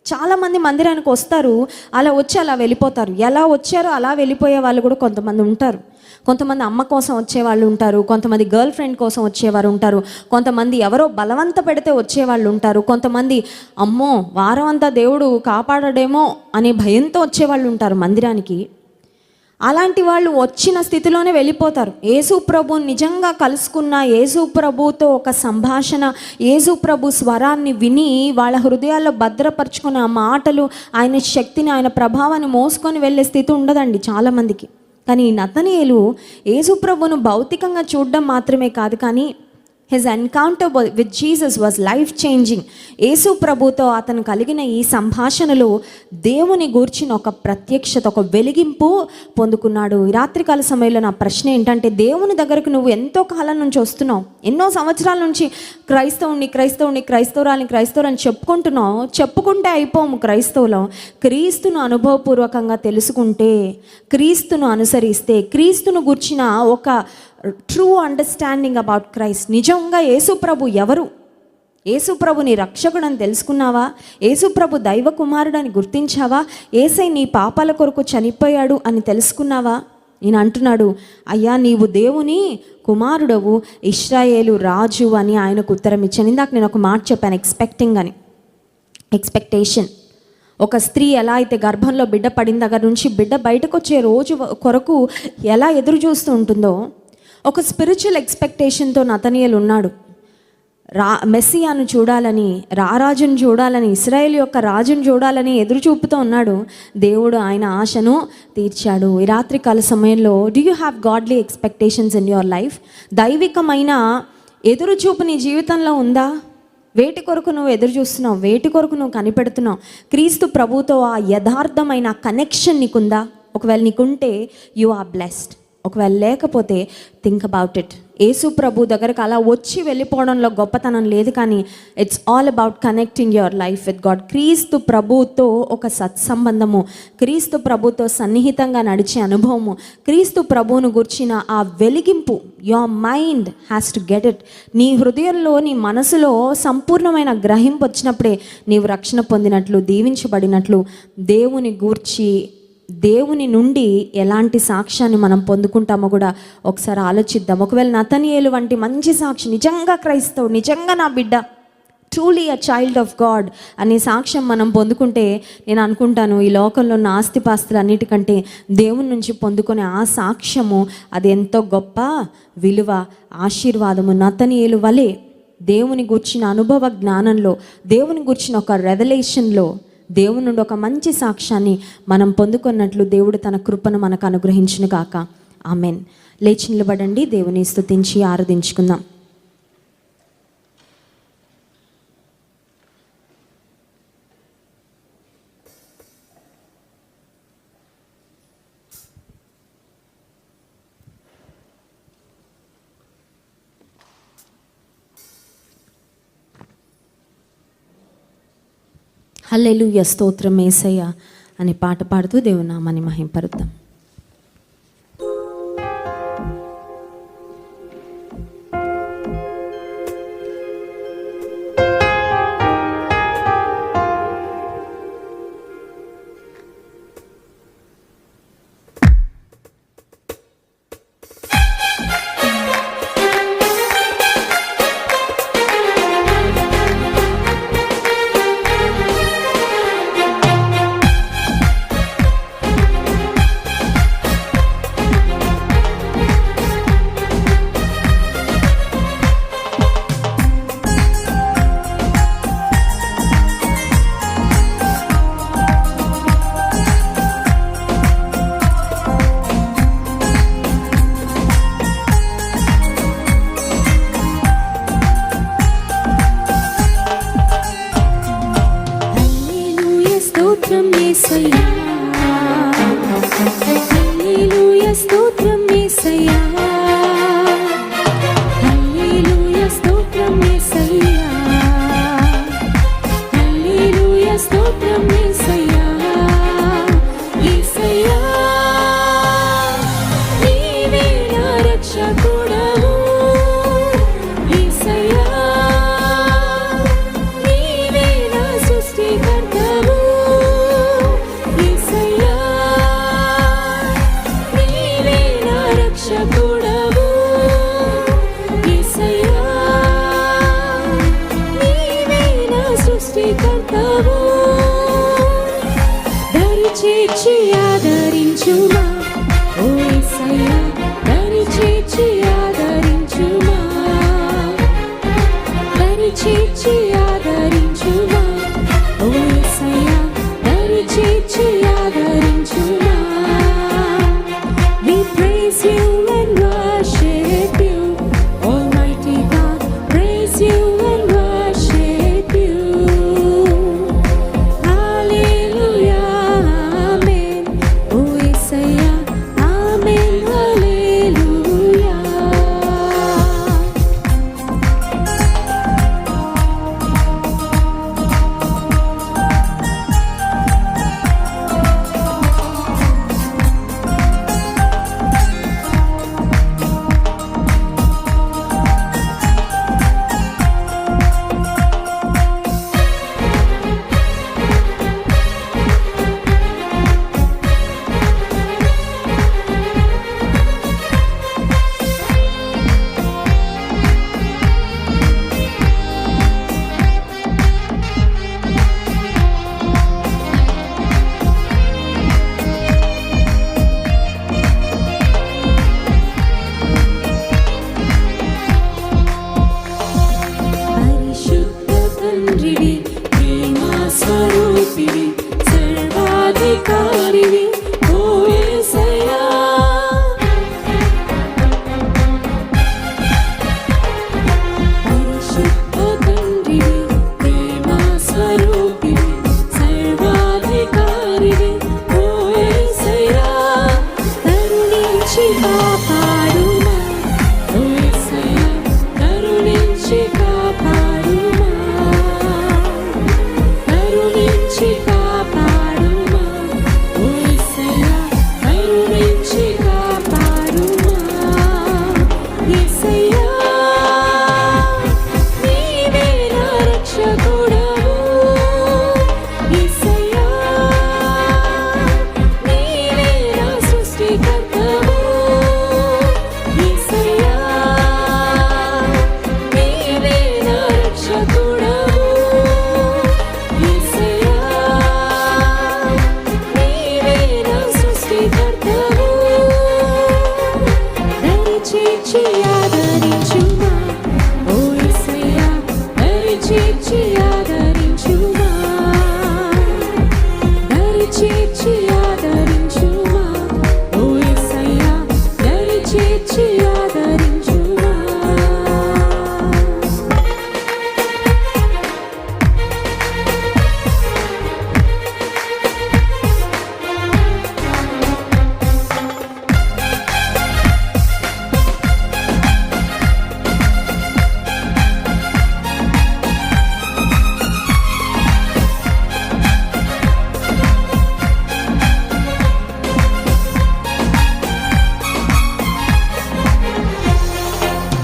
చాలామంది మందిరానికి వస్తారు, అలా వచ్చి అలా వెళ్ళిపోతారు. ఎలా వచ్చారో అలా వెళ్ళిపోయే వాళ్ళు కూడా కొంతమంది ఉంటారు. కొంతమంది అమ్మ కోసం వచ్చేవాళ్ళు ఉంటారు, కొంతమంది గర్ల్ ఫ్రెండ్ కోసం వచ్చేవారు ఉంటారు, కొంతమంది ఎవరో బలవంత పెడితే వచ్చేవాళ్ళు ఉంటారు, కొంతమంది అమ్మో వారం అంతా దేవుడు కాపాడడేమో అనే భయంతో వచ్చేవాళ్ళు ఉంటారు మందిరానికి. అలాంటి వాళ్ళు వచ్చిన స్థితిలోనే వెళ్ళిపోతారు. యేసు ప్రభుని నిజంగా కలుసుకున్న, యేసు ప్రభుతో ఒక సంభాషణ, యేసు ప్రభు స్వరాన్ని విని వాళ్ళ హృదయాల్లో భద్రపరుచుకున్న ఆ మాటలు, ఆయన శక్తిని, ఆయన ప్రభావాన్ని మోసుకొని వెళ్ళే స్థితి ఉండదండి చాలామందికి. కానీ నతనయేలు యేసు ప్రభును భౌతికంగా చూడడం మాత్రమే కాదు, కానీ his encounter with Jesus was life changing. యేసు ప్రభుతో అతను కలిగిన ఈ సంభాషణలో దేవుని గూర్చిన ఒక ప్రత్యక్షత, ఒక వెలిగింపు పొందుకున్నాడు. ఈ రాత్రికాల సమయంలో నా ప్రశ్న ఏంటంటే, దేవుని దగ్గరకు నువ్వు ఎంతో కాలం నుంచి వస్తున్నావు, ఎన్నో సంవత్సరాల నుంచి క్రైస్తవురాలని చెప్పుకుంటున్నావు. చెప్పుకుంటే అయిపోము క్రైస్తవులం. క్రీస్తును అనుభవపూర్వకంగా తెలుసుకుంటే, క్రీస్తును అనుసరిస్తే, క్రీస్తును గూర్చిన ఒక ట్రూ అండర్స్టాండింగ్ అబౌట్ క్రైస్ట్, నిజంగా యేసుప్రభు ఎవరు, యేసుప్రభు నీ రక్షకుడని తెలుసుకున్నావా, యేసుప్రభు దైవ కుమారుడని గుర్తించావా, యేసై నీ పాపాల కొరకు చనిపోయాడు అని తెలుసుకున్నావా? నేను అంటున్నాడు, అయ్యా నీవు దేవుని కుమారుడవు, ఇశ్రాయేలు రాజు అని ఆయనకు ఉత్తరం ఇచ్చాను. ఇందాక నేను ఒక మాట చెప్పాను, ఎక్స్పెక్టేషన్. ఒక స్త్రీ ఎలా అయితే గర్భంలో బిడ్డ పడిన దగ్గర నుంచి బిడ్డ బయటకు వచ్చే రోజు కొరకు ఎలా ఎదురు చూస్తూ ఉంటుందో, ఒక స్పిరిచువల్ ఎక్స్పెక్టేషన్తో నతనయేలు ఉన్నాడు. మెస్సియాను చూడాలని, రారాజును చూడాలని, ఇశ్రాయేల్ యొక్క రాజును చూడాలని ఎదురు చూపుతూ ఉన్నాడు. దేవుడు ఆయన ఆశను తీర్చాడు. ఈ రాత్రికాల సమయంలో do you have godly expectations in your life? దైవికమైన ఎదురు చూపు నీ జీవితంలో ఉందా? వేటి కొరకు నువ్వు ఎదురు చూస్తున్నావు? వేటి కొరకు నువ్వు కనిపెడుతున్నావు? క్రీస్తు ప్రభుతో ఆ యథార్థమైన కనెక్షన్ నీకుందా? ఒకవేళ నీకుంటే యు ఆర్ బ్లెస్డ్. ఒకవేళ లేకపోతే థింక్ అబౌట్ ఇట్. యేసు ప్రభు దగ్గరకు అలా వచ్చి వెళ్ళిపోవడంలో గొప్పతనం లేదు, కానీ it's all about connecting your life with God. క్రీస్తు ప్రభుతో ఒక సత్సంబంధము, క్రీస్తు ప్రభుతో సన్నిహితంగా నడిచే అనుభవము, క్రీస్తు ప్రభువును గుర్చిన ఆ వెలిగింపు. Your mind has to get it. నీ హృదయంలో, నీ మనసులో సంపూర్ణమైన గ్రహింపు వచ్చినప్పుడే నీవు రక్షణ పొందినట్లు, దీవించబడినట్లు, దేవుని గూర్చి, దేవుని నుండి ఎలాంటి సాక్ష్యాన్ని మనం పొందుకుంటామో కూడా ఒకసారి ఆలోచిద్దాం. ఒకవేళ నతనయేలు వంటి మంచి సాక్షి, నిజంగా క్రైస్తవుడు, నిజంగా నా బిడ్డ, truly a child of God అనే సాక్ష్యం మనం పొందుకుంటే, నేను అనుకుంటాను ఈ లోకంలో ఉన్న ఆస్తిపాస్తులు అన్నిటికంటే దేవుని నుంచి పొందుకునే ఆ సాక్ష్యము అది ఎంతో గొప్ప విలువ, ఆశీర్వాదము. నతనయేలు వలె దేవుని గూర్చిన అనుభవ జ్ఞానంలో, దేవుని గూర్చిన ఒక రెవల్యూషన్లో దేవుని నుండి ఒక మంచి సాక్ష్యాన్ని మనం పొందుకున్నట్లు దేవుడు తన కృపను మనకు అనుగ్రహించును గాక. ఆమెన్. లేచి నిలబడండి, దేవుని స్తుతించి ఆరాధించుకుందాం. హల్లెలూయా, స్తోత్రం యేసయ్య అనే పాట పాడుతూ దేవుని నామాన్ని మహింపరుద్దాం. హల్లెలూయా, స్తోత్రం యేసయ్యా, హల్లెలూయా, స్తోత్రం యేసయ్యా, హల్లెలూయా, స్తోత్రం యేసయ్యా, యేసయ్యా నీవే నా రక్షకుడవు, యేసయ్యా నీవే నా సృష్టికర్తవు, రక్షకుడవు, యేసయ్యా నీవే నా సృష్టికర్తవు. దరిచేర్చి ఆదరించుమా, రూపివి సర్వాధికారివి ఓ యేసయ్యా. పరిశుద్ధ తండ్రివి ప్రేమ స్వరూపివి సర్వాధికారివి ఓ యేసయ్యా. కరుణించి కాపాడుమా ఓ యేసయ్యా, కరుణించి కాపాడుమా, కరుణించి కాపాడుమా ఓ యేసయ్యా, కరుణించి కాపాడుమా. యేసయ్యా నీవే నా రక్షకుడవు, యేసయ్యా నీవే నా సృష్టికర్తవు, యేసయ్యా నీవే నా రక్షకుడవు, యేసయ్యా నీవే నా సృష్టికర్తవు. దయచేసి ఆదరించుమా ఓ యేసయ్యా, దయచేసి ఆదరించుమా, దయచేసి ఆదరించుమా ఓ యేసయ్యా, దయచేసి ఆదరించుమా.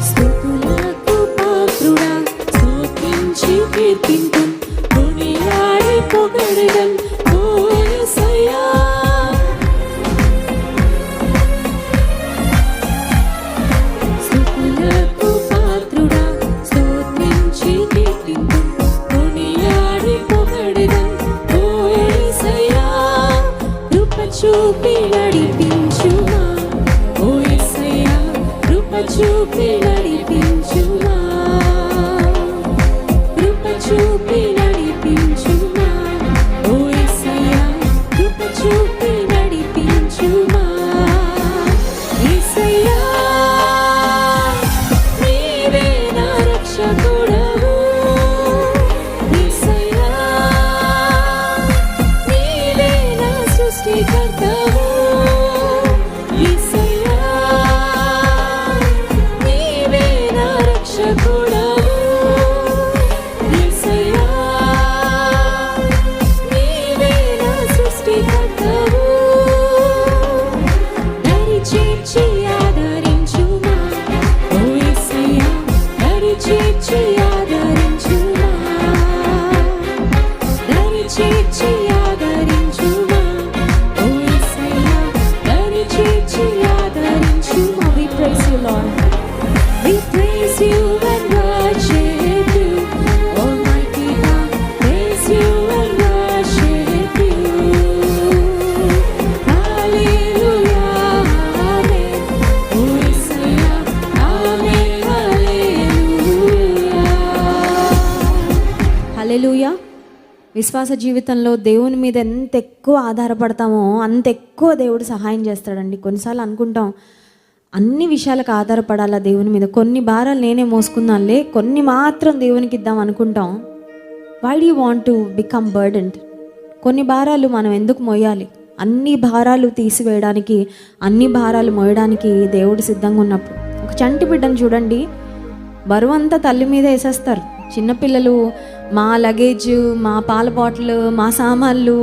స్తుతులకు పాత్రుడా స్తుతించి కీర్తింతుం, కొనియాడి పొగడెదం ఓ యేసయ్యా. స్తుతులకు పాత్రుడా స్తుతించి కీర్తింతుం, కొనియాడి పొగడెదం ఓ యేసయ్యా. కృప చూపి నడిపించుమా ఓ యేసయ్యా, కృప చూపి నడిపించుమా, కృప చూపి నడిపించుమా ఓ యేసయ్యా, కృప చూపి నడిపించుమా. యేసయ్యా నీవే నా రక్షకుడవు, యేసయ్యా నీవే నా సృష్టికర్తవు, యేసయ్యా నీవే నా రక్షకుడవు, యేసయ్యా నీవే నా సృష్టికర్తవు. దయచేసి ఆదరించుమా ఓ యేసయ్యా, దయచేసి ఆదరించుమా, దయచేసి ఆదరించుమా ఓ యేసయ్యా, దయచేసి ఆదరించుమా. We praise you, Lord. We praise you and worship you, Almighty God. Praise you and worship you. Hallelujah, amen. Oh Messiah, amen, hallelujah. హల్లెలూయా. విశ్వాస జీవితంలో దేవుని మీద ఎంత ఎక్కువ ఆధారపడతామో అంత ఎక్కువ దేవుడు సహాయం చేస్తాడండి. కొన్నిసార్లు అనుకుంటాం అన్ని విషయాలకు ఆధారపడాలా దేవుని మీద, కొన్ని భారాలు నేనే మోసుకుందాంలే, కొన్ని మాత్రం దేవునికి ఇద్దాం అనుకుంటాం. Why do you want to become burdened? కొన్ని భారాలు మనం ఎందుకు మోయాలి? అన్ని భారాలు తీసివేయడానికి, అన్ని భారాలు మోయడానికి దేవుడు సిద్ధంగా ఉన్నప్పుడు. ఒక చంటి బిడ్డను చూడండి, బరువంతా తల్లి మీద వేసేస్తారు. చిన్నపిల్లలు మా లగేజ్, మా పాల బాటిల్, మా సామాన్లు,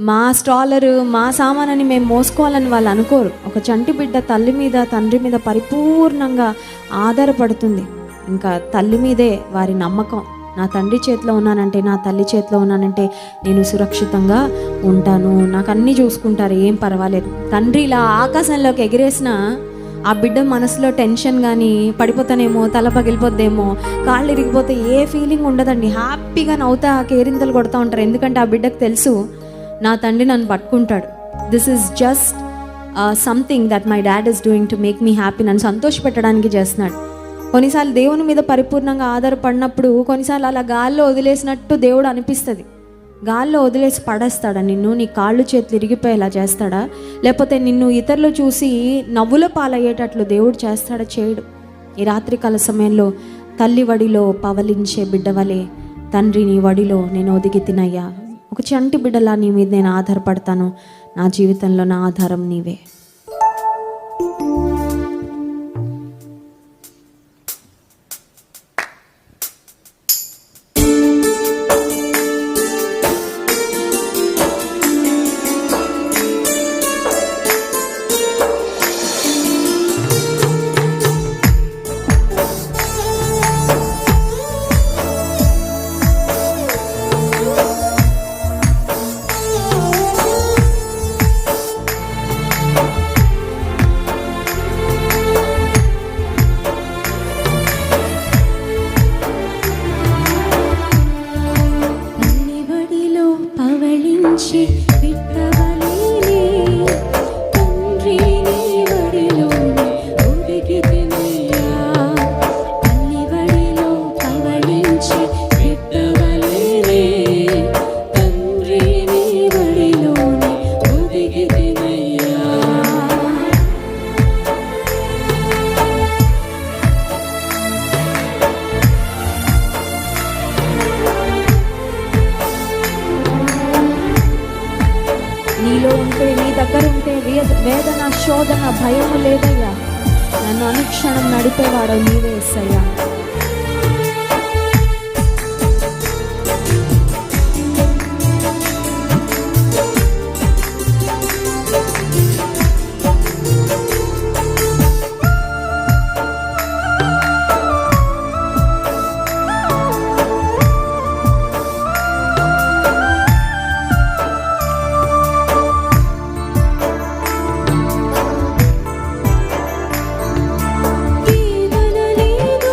మా స్ట్రాలరు, మా సామానని మేము మోసుకోవాలని వాళ్ళు అనుకోరు. ఒక చంటి బిడ్డ తల్లి మీద, తండ్రి మీద పరిపూర్ణంగా ఆధారపడుతుంది. ఇంకా తల్లి మీదే వారి నమ్మకం. నా తండ్రి చేతిలో ఉన్నానంటే, నా తల్లి చేతిలో ఉన్నానంటే నేను సురక్షితంగా ఉంటాను, నాకు అన్నీ చూసుకుంటారు, ఏం పర్వాలేదు. తండ్రి ఇలా ఆకాశంలోకి ఎగిరేసిన ఆ బిడ్డ మనసులో టెన్షన్ కానీ, పడిపోతానేమో, తల పగిలిపోద్దేమో, కాళ్ళు ఇరిగిపోతే ఏ ఫీలింగ్ ఉండదండి. హ్యాపీగా నవ్వుతా కేరింతలు కొడుతూ ఉంటారు. ఎందుకంటే ఆ బిడ్డకు తెలుసు నా తండ్రి నన్ను పట్టుకుంటాడు. This is just something that my dad is doing to make me happy. నన్ను సంతోషపెట్టడానికి చేస్తున్నాడు. కొన్నిసార్లు దేవుని మీద పరిపూర్ణంగా ఆధారపడినప్పుడు కొన్నిసార్లు అలా గాల్లో వదిలేసినట్టు దేవుడు అనిపిస్తుంది. గాల్లో వదిలేసి పడేస్తాడా నిన్ను? నీ కాళ్ళు చేతులు ఇరిగిపోయేలా చేస్తాడా? లేకపోతే నిన్ను ఇతరులు చూసి నవ్వుల పాలయ్యేటట్లు దేవుడు చేస్తాడా? చేయడు. ఈ రాత్రికాల సమయంలో తల్లి వడిలో పవలించే బిడ్డవలే తండ్రి నీ వడిలో నేను ఒదిగి తినయ్యా, ఒక చంటి బిడ్డలా నీ మీద నేను ఆధారపడతాను, నా జీవితంలో నా ఆధారం నీవే. పవళించి బిడ్డవలే తండ్రి నీ వడిలోనే ఒదిగి తినయ్యా. తల్లి వడిలో పవళించి బిడ్డవలే తండ్రి నీ వడిలోనే ఒదిగి తినయ్యా. నీలో ఉంటే, నీ దగ్గర ఉంటే వేదన, శోధన, భయము లేదయ్యా. నన్ను అనుక్షణం నడిపేవాడు నీవే యేసయ్యా. వేదన లేదు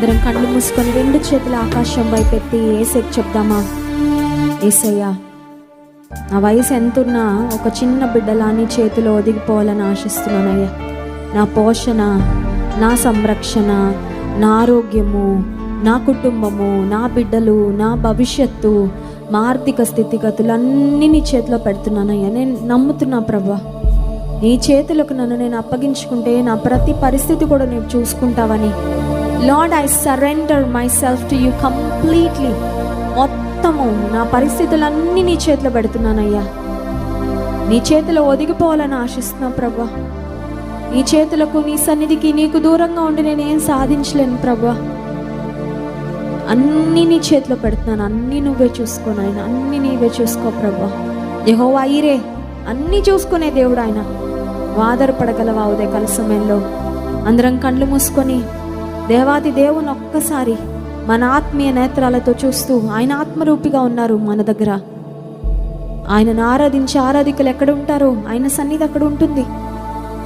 అందరం కళ్ళు మూసుకొని 2 చేతుల ఆకాశం వైపు ఎత్తి ఏసైకి చెప్దామా? ఏసయ్యా, నా వయసు ఎంతున్నా ఒక చిన్న బిడ్డలా నీ చేతిలో ఒదిగిపోవాలని ఆశిస్తున్నానయ్యా. నా పోషణ, నా సంరక్షణ, నా ఆరోగ్యము, నా కుటుంబము, నా బిడ్డలు, నా భవిష్యత్తు, మా ఆర్థిక స్థితిగతులు అన్నీ నీ చేతిలో పెడుతున్నానయ్యా. నేను నమ్ముతున్నా ప్రభువా, నీ చేతులకు నన్ను నేను అప్పగించుకుంటే నా ప్రతి పరిస్థితి కూడా నేను చూసుకుంటావని. Lord, I surrender myself to you completely. మొత్తము నా పరిస్థితులన్నీ నీ చేతిలో పెడుతున్నానయ్యా. నీ చేతిలో ఒదిగిపోవాలని ఆశిస్తున్నా ప్రభువా. నీ చేతులకు, నీ సన్నిధికి నీకు దూరంగా ఉండి నేనేం సాధించలేను ప్రభువా. అన్నీ నీ చేతిలో పెడుతున్నాను. అన్నీ నువ్వే చూసుకో నాయన, అన్నీ నీవే చూసుకో ప్రభువా. యెహోవా ఈరే, అన్నీ చూసుకునే దేవుడు ఆయన. ఆధారపడగలవా ఉదయకాల సమయంలో? అందరం కళ్ళు మూసుకొని దేవాది దేవుని ఒక్కసారి మన ఆత్మీయ నేత్రాలతో చూస్తూ, ఆయన ఆత్మరూపిగా ఉన్నారు మన దగ్గర. ఆయనను ఆరాధించే ఆరాధికులు ఎక్కడ ఉంటారో ఆయన సన్నిధి అక్కడ ఉంటుంది.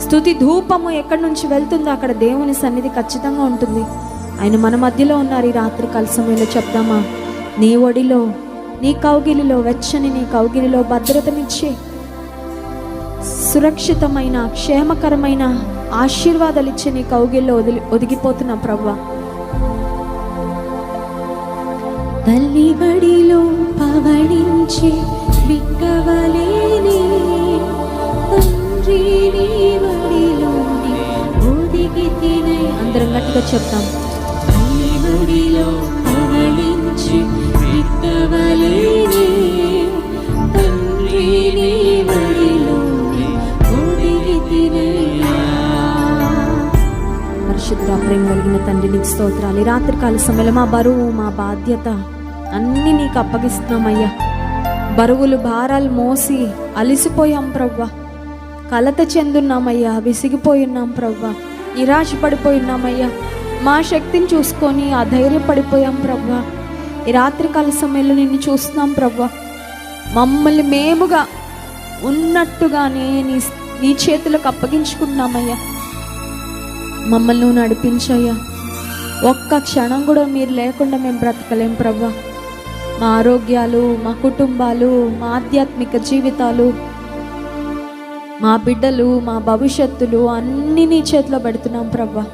స్తుతి ధూపము ఎక్కడి నుంచి వెళ్తుందో అక్కడ దేవుని సన్నిధి ఖచ్చితంగా ఉంటుంది. ఆయన మన మధ్యలో ఉన్నారు. ఈ రాత్రి కాల సమయంలో చెప్దామా? నీ ఒడిలో, నీ కౌగిలిలో, వెచ్చని నీ కౌగిలిలో భద్రతనిచ్చే సురక్షితమైన, క్షేమకరమైన ఆశీర్వాదాలు ఇచ్చే నీ కౌగిల్లో ఒదిగిపోతున్నా ప్రభువా. తల్లి బడిలో పవళించే బిడ్డవలేనే, తండ్రి నీ బడిలోని ఒదిగితినే. అందరం గట్టిగా చెప్తాం. తల్లి బడిలో పవళించే బిడ్డవలేనే, తండ్రి నీ బడిలోని ఒదిగితినే. పరిశుద్ధ ప్రేమ కలిగిన తండ్రి, నీకు స్తోత్రాలు. ఈ రాత్రికాల సమయంలో మా బరువు, మా బాధ్యత అన్నీ నీకు అప్పగిస్తున్నామయ్యా. బరువులు, భారాలు మోసి అలిసిపోయాం ప్రవ్వా. కలత చెందున్నామయ్యా, విసిగిపోయి ఉన్నాం ప్రవ్వా. నిరాశ పడిపోయినామయ్యా. మా శక్తిని చూసుకొని అధైర్యపడిపోయాం ప్రవ్వా. ఈ రాత్రికాల సమయంలో నిన్ను చూస్తున్నాం ప్రవ్వా. మమ్మల్ని మేముగా ఉన్నట్టుగానే నీ చేతులకు అప్పగించుకుంటున్నామయ్యా. మమ్మల్ని నువ్వు నడిపించయ్యా. ఒక్క క్షణం కూడా మీరు లేకుండా మేము బ్రతకలేం ప్రభా. మా ఆరోగ్యాలు, మా కుటుంబాలు, మా ఆధ్యాత్మిక జీవితాలు, మా బిడ్డలు, మా భవిష్యత్తులు అన్నీ నీ చేతిలో పెడుతున్నాం ప్రభా.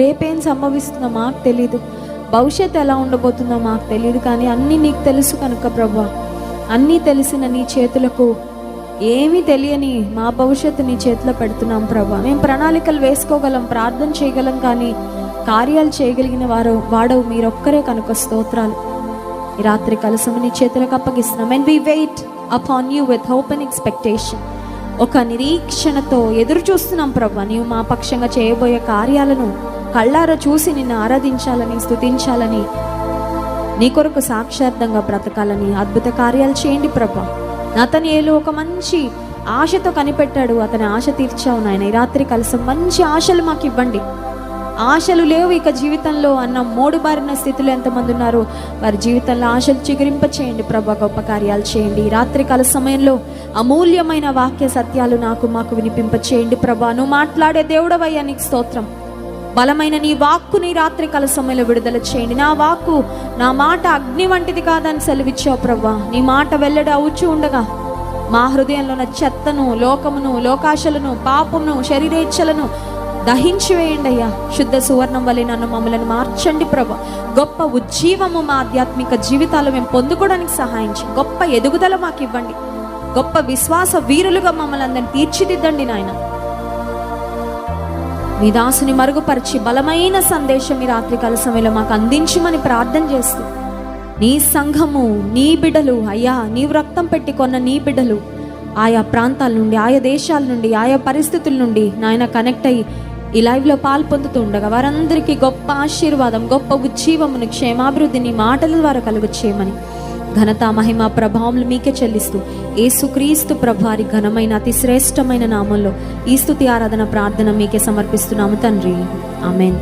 రేపేం సంభవిస్తుందో మాకు తెలీదు, భవిష్యత్తు ఎలా ఉండబోతుందో మాకు తెలియదు, కానీ అన్నీ నీకు తెలుసు కనుక ప్రభా, అన్నీ తెలిసిన నీ చేతులకు ఏమీ తెలియని మా భవిష్యత్తు నీ చేతిలో పెడుతున్నాం ప్రభా. మేము ప్రణాళికలు వేసుకోగలం, ప్రార్థన చేయగలం, కానీ కార్యాలు చేయగలిగిన వాడవు మీరొక్కరే కనుక స్తోత్రాలు. ఈ రాత్రి కలసము నీ చేతులకు అప్పగిస్తున్నాం. And we wait upon you with hope and expectation. ఒక నిరీక్షణతో ఎదురు చూస్తున్నాం ప్రభా. నీవు మా పక్షంగా చేయబోయే కార్యాలను కళ్ళారా చూసి నిన్ను ఆరాధించాలని, స్తుతించాలని, నీ కొరకు సాక్షార్థంగా బ్రతకాలని అద్భుత కార్యాలు చేయండి ప్రభా. నతనయేలు ఒక మంచి ఆశతో కనిపెట్టాడు, అతని ఆశ తీర్చావు నాయన. ఈ రాత్రి కలసం మంచి ఆశలు మాకు ఇవ్వండి. ఆశలు లేవు ఇక జీవితంలో అన్న మోడుబారిన స్థితిలో ఎంతమంది ఉన్నారు, వారి జీవితంలో ఆశలు చిగురింప చేయండి ప్రభా. గొప్ప కార్యాలు చేయండి. ఈ రాత్రి కాల సమయంలో అమూల్యమైన వాక్య సత్యాలు మాకు వినిపింప చేయండి ప్రభా. నువ్వు మాట్లాడే దేవుడవయ్యా, నీకు స్తోత్రం. బలమైన నీ వాక్కుని రాత్రి కాల సమయంలో విడుదల చేయండి. నా వాక్కు, నా మాట అగ్ని వంటిది కాదని సెలవిచ్చావు ప్రభా. నీ మాట వెల్లడి అవుచు ఉండగా మా హృదయంలో ఉన్న చెత్తను, లోకమును, లోకాశలను, పాపమును, శరీరేచ్ఛలను దహించి వేయండి అయ్యా. శుద్ధ సువర్ణం వలె నన్ను మమ్మల్ని మార్చండి ప్రభా. గొప్ప ఉజ్జీవము మా ఆధ్యాత్మిక జీవితాలు మేము పొందుకోవడానికి సహాయం చేయండి. గొప్ప ఎదుగుదల మాకు ఇవ్వండి. గొప్ప విశ్వాస వీరులుగా మమ్మల్ని అందరిని తీర్చిదిద్దండి నాయన. మీ దాసుని మరుగుపరిచి బలమైన సందేశం ఈ రాత్రికాల సమయంలో మాకు అందించమని ప్రార్థన చేస్తూ, నీ సంఘము, నీ బిడ్డలు అయ్యా, నీవు రక్తం పెట్టి కొన్న నీ బిడ్డలు ఆయా ప్రాంతాల నుండి, ఆయా దేశాల నుండి, ఆయా పరిస్థితుల నుండి నాయన కనెక్ట్ అయ్యి ఈ లైవ్లో పాలు పొందుతూ ఉండగా వారందరికీ గొప్ప ఆశీర్వాదం, గొప్ప ఉజ్జీవమును, క్షేమాభివృద్ధిని మాటల ద్వారా కలుగ చేయమని ఘనత, మహిమ, ప్రభావములు మీకే చెల్లిస్తూ యేసుక్రీస్తు ప్రభువారి ఘనమైన అతి శ్రేష్టమైన నామంలో ఈ స్తుతి ఆరాధన ప్రార్థన మీకే సమర్పిస్తున్నాము తండ్రి. ఆమేన్.